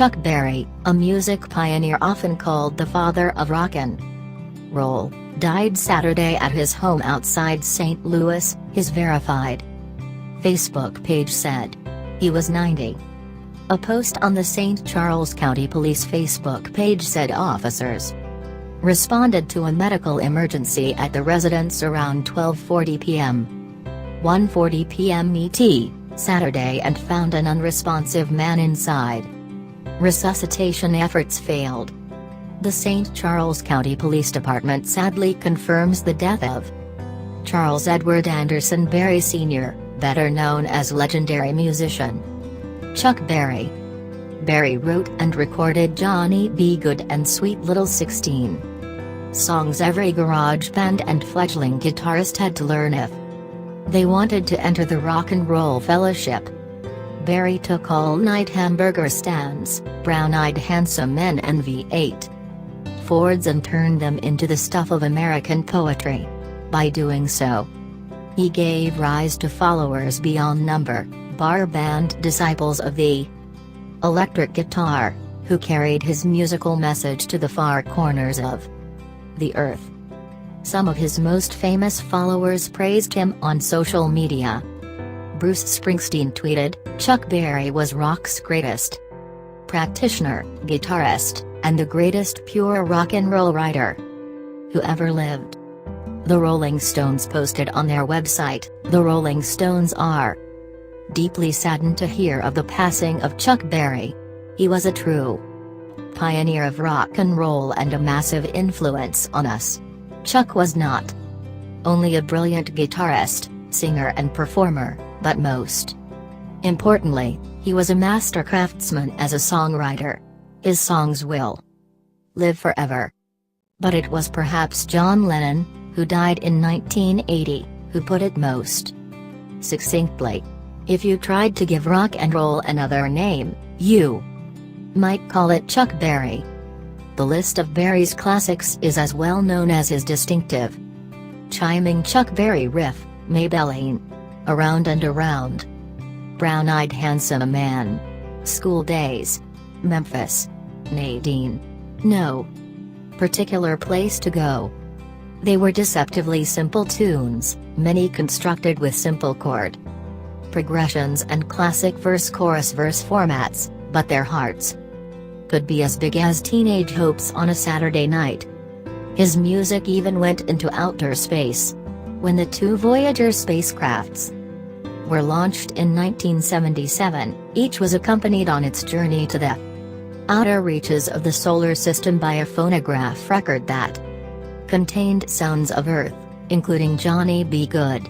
Chuck Berry, a music pioneer often called the father of rock and roll, died Saturday at his home outside St. Louis, his verified Facebook page said. He was 90. A post on the St. Charles County Police Facebook page said officers responded to a medical emergency at the residence around 12:40 p.m. 1:40 p.m. ET, Saturday and found an unresponsive man inside. Resuscitation efforts failed. The St. Charles County Police Department sadly confirms the death of Charles Edward Anderson Berry Sr., better known as legendary musician Chuck Berry. Berry wrote and recorded Johnny B. Goode and Sweet Little 16 songs every garage band and fledgling guitarist had to learn if they wanted to enter the Rock and Roll Fellowship. Berry took all-night hamburger stands, brown-eyed handsome men and V8 Fords and turned them into the stuff of American poetry. By doing so, he gave rise to followers beyond number, bar band disciples of the electric guitar, who carried his musical message to the far corners of the earth. Some of his most famous followers praised him on social media. Bruce Springsteen tweeted, "Chuck Berry was rock's greatest practitioner, guitarist, and the greatest pure rock and roll writer who ever lived." The Rolling Stones posted on their website, "The Rolling Stones are deeply saddened to hear of the passing of Chuck Berry. He was a true pioneer of rock and roll and a massive influence on us. Chuck was not only a brilliant guitarist, singer and performer, but most importantly, he was a master craftsman as a songwriter. His songs will live forever." But it was perhaps John Lennon, who died in 1980, who put it most succinctly. "If you tried to give rock and roll another name, you might call it Chuck Berry." The list of Berry's classics is as well known as his distinctive chiming Chuck Berry riff, "Maybelline," "Around and Around," "Brown-Eyed Handsome Man," "School Days," "Memphis," "Nadine," "No Particular Place to Go." They were deceptively simple tunes, many constructed with simple chord progressions and classic verse-chorus-verse formats, but their hearts could be as big as teenage hopes on a Saturday night. His music even went into outer space. When the two Voyager spacecrafts were launched in 1977, each was accompanied on its journey to the outer reaches of the solar system by a phonograph record that contained sounds of Earth, including Johnny B. Goode.